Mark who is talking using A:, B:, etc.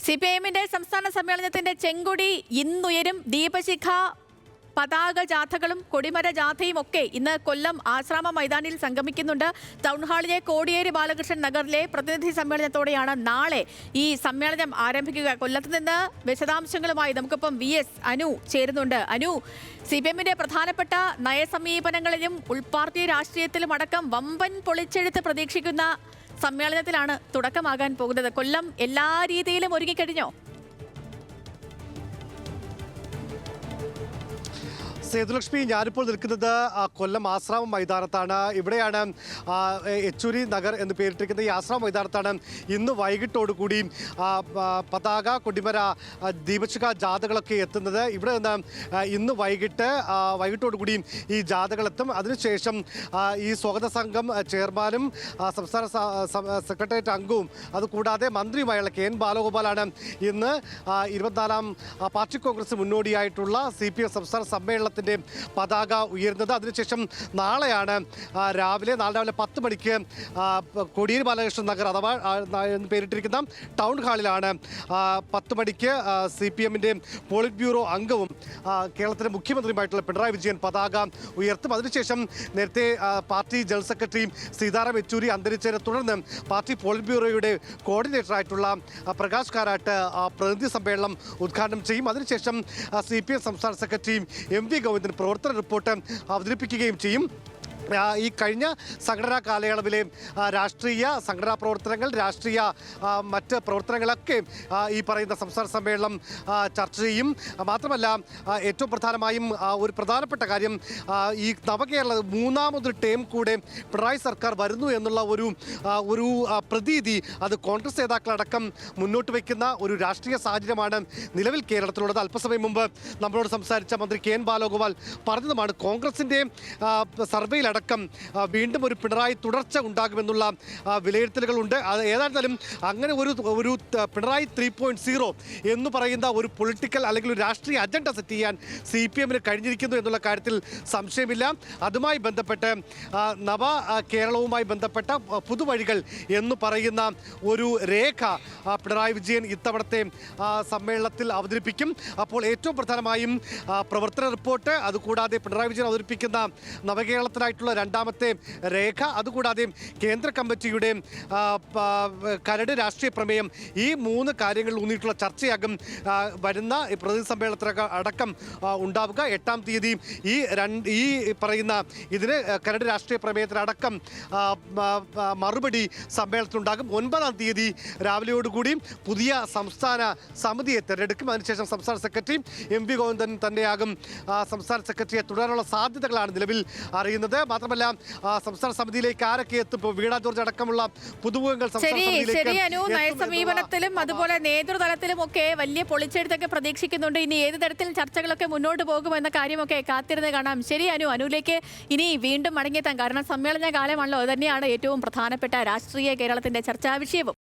A: സിപിഐഎമ്മിന്റെ സംസ്ഥാന സമ്മേളനത്തിന്റെ ചെങ്കൊടി ഇന്നുയരും. ദീപശിഖ പതാക ജാഥകളും കൊടിമര ജാഥയും ഒക്കെ ഇന്ന് കൊല്ലം ആശ്രാമ മൈതാനിൽ സംഗമിക്കുന്നുണ്ട്. ടൗൺഹാളിലെ കോടിയേരി ബാലകൃഷ്ണൻ നഗറിലെ പ്രതിനിധി സമ്മേളനത്തോടെയാണ് നാളെ ഈ സമ്മേളനം ആരംഭിക്കുക. കൊല്ലത്ത് നിന്ന് വിശദാംശങ്ങളുമായി നമുക്കിപ്പം VS അനു ചേരുന്നുണ്ട്. അനു, സിപിഎമ്മിന്റെ പ്രധാനപ്പെട്ട നയസമീപനങ്ങളിലും ഉൾപാർട്ടി രാഷ്ട്രീയത്തിലും അടക്കം വമ്പൻ പൊളിച്ചെഴുത്ത് പ്രതീക്ഷിക്കുന്ന സമ്മേളനത്തിലാണ് തുടക്കമാകാൻ പോകുന്നത്. കൊല്ലം എല്ലാ രീതിയിലും ഒരുങ്ങിക്കഴിഞ്ഞോ?
B: സേതുലക്ഷ്മി, ഞാനിപ്പോൾ നിൽക്കുന്നത് കൊല്ലം ആശ്രാമം മൈതാനത്താണ്. ഇവിടെയാണ് യെച്ചൂരി നഗർ എന്ന് പേരിട്ടിരിക്കുന്ന ഈ ആശ്രാമം മൈതാനത്താണ് ഇന്ന് വൈകിട്ടോടുകൂടി പതാക, കൊടിമര, ദീപശിഖ ജാഥകളൊക്കെ എത്തുന്നത്. ഇവിടെ നിന്ന് ഇന്ന് വൈകിട്ടോടുകൂടി ഈ ജാഥകളെത്തും. അതിനുശേഷം ഈ സ്വാഗത സംഘം ചെയർമാനും സംസ്ഥാന സെക്രട്ടേറിയറ്റ് അംഗവും അതുകൂടാതെ മന്ത്രിയുമായുള്ള KN ബാലഗോപാലാണ് ഇന്ന് 24ാം പാർട്ടി കോൺഗ്രസ് മുന്നോടിയായിട്ടുള്ള CPM സംസ്ഥാന സമ്മേളനത്തിൽ പതാക ഉയരുന്നത്. അതിനുശേഷം നാളെയാണ് രാവിലെ 10 മണിക്ക് കോടിയേരി ബാലകൃഷ്ണൻ നഗർ അഥവാ എന്ന് പേരിട്ടിരിക്കുന്ന ടൗൺ ഹാളിലാണ് 10 മണിക്ക് CPMന്റെ പോളിറ്റ് ബ്യൂറോ അംഗവും കേരളത്തിലെ മുഖ്യമന്ത്രിയുമായിട്ടുള്ള പിണറായി വിജയൻ പതാക ഉയർത്തും. അതിനുശേഷം നേരത്തെ party general secretary Sitaram Yechury അന്തരിച്ചതിനെ തുടർന്ന് പാർട്ടി പോളിറ്റ് ബ്യൂറോയുടെ കോർഡിനേറ്ററായിട്ടുള്ള പ്രകാശ് കാരാട്ട് പ്രതിനിധി സമ്മേളനം ഉദ്ഘാടനം ചെയ്യും. അതിനുശേഷം CPM സംസ്ഥാന സെക്രട്ടറി MV ഗോവിന്ദൻ പ്രവർത്തന റിപ്പോർട്ട് അവതരിപ്പിക്കുകയും ചെയ്യും. ഈ കഴിഞ്ഞ സംഘടനാ കാലയളവിലെ രാഷ്ട്രീയ സംഘടനാ പ്രവർത്തനങ്ങൾ, രാഷ്ട്രീയ മറ്റ് പ്രവർത്തനങ്ങളൊക്കെ ഈ പറയുന്ന സംസ്ഥാന സമ്മേളനം ചർച്ച ചെയ്യും. മാത്രമല്ല, ഏറ്റവും പ്രധാനമായും ഒരു പ്രധാനപ്പെട്ട കാര്യം, ഈ നവകേരള മൂന്നാമതൊരു ടേം കൂടെ പിണറായി സർക്കാർ വരുന്നു എന്നുള്ള ഒരു പ്രതീതി അത് കോൺഗ്രസ് നേതാക്കളടക്കം മുന്നോട്ട് വയ്ക്കുന്ന ഒരു രാഷ്ട്രീയ സാഹചര്യമാണ് നിലവിൽ കേരളത്തിലുള്ളത്. അല്പസമയം മുമ്പ് നമ്മളോട് സംസാരിച്ച മന്ത്രി KN ബാലഗോപാൽ പറഞ്ഞതുമാണ് കോൺഗ്രസിൻ്റെ സർവേയിൽ അടക്കം വീണ്ടും ഒരു പിണറായി തുടർച്ച ഉണ്ടാകുമെന്നുള്ള വിലയിരുത്തലുകളുണ്ട്. അത് ഏതായിരുന്നാലും അങ്ങനെ ഒരു പിണറായി 3.0 എന്ന് പറയുന്ന ഒരു പൊളിറ്റിക്കൽ അല്ലെങ്കിൽ ഒരു രാഷ്ട്രീയ അജണ്ട സെറ്റ് ചെയ്യാൻ CPMന് കഴിഞ്ഞിരിക്കുന്നു എന്നുള്ള കാര്യത്തിൽ സംശയമില്ല. അതുമായി ബന്ധപ്പെട്ട് നവ കേരളവുമായി ബന്ധപ്പെട്ട പുതുവഴികൾ എന്ന് പറയുന്ന ഒരു രേഖ പിണറായി വിജയൻ ഇത്തവണത്തെ സമ്മേളനത്തിൽ അവതരിപ്പിക്കും. അപ്പോൾ ഏറ്റവും പ്രധാനമായും പ്രവർത്തന റിപ്പോർട്ട്, അതുകൂടാതെ പിണറായി വിജയൻ അവതരിപ്പിക്കുന്ന നവകേരളത്തിനായിട്ടുള്ള രണ്ടാമത്തെ രേഖ, അതുകൂടാതെ കേന്ദ്ര കമ്മിറ്റിയുടെ കരട് രാഷ്ട്രീയ പ്രമേയം, ഈ 3 കാര്യങ്ങളിൽ ഊന്നിയിട്ടുള്ള ചർച്ചയാകും വരുന്ന പ്രതിനിധി സമ്മേളനത്തിനൊക്കെ അടക്കം ഉണ്ടാവുക. 8-ാം തീയതി ഈ പറയുന്ന ഇതിന് കരട് രാഷ്ട്രീയ പ്രമേയത്തിനടക്കം മറുപടി സമ്മേളനത്തിലുണ്ടാകും. 9-ാം തീയതി രാവിലെയോടുകൂടി പുതിയ സംസ്ഥാന സമിതിയെ തിരഞ്ഞെടുക്കും. അതിനുശേഷം സംസ്ഥാന സെക്രട്ടറി MV ഗോവിന്ദൻ തന്നെയാകും സംസ്ഥാന സെക്രട്ടറിയെ തുടരാനുള്ള സാധ്യതകളാണ് നിലവിൽ അറിയുന്നത്. മാത്രമല്ല, സംസ്ഥാന സമിതിയിലേക്ക് ആരൊക്കെ എത്തും? ഇപ്പോൾ വീണ ജോർജ് അടക്കമുള്ള പുതുമുഖങ്ങൾ
A: നയസമീപനത്തിലും അതുപോലെ നേതൃതലത്തിലും ഒക്കെ വലിയ പൊളിച്ചെഴുത്തൊക്കെ പ്രതീക്ഷിക്കുന്നുണ്ട്. ഇനി ഏത് തരത്തിൽ ചർച്ചകളൊക്കെ മുന്നോട്ട് പോകുമെന്ന കാര്യമൊക്കെ കാത്തിരുന്ന് കാണാം. ശരി അനുവിലേക്ക് ഇനി വീണ്ടും മടങ്ങിയെത്താൻ, കാരണം സമ്മേളന കാലമാണല്ലോ. അത് തന്നെയാണ് ഏറ്റവും പ്രധാനപ്പെട്ട രാഷ്ട്രീയ കേരളത്തിന്റെ ചർച്ചാ വിഷയവും.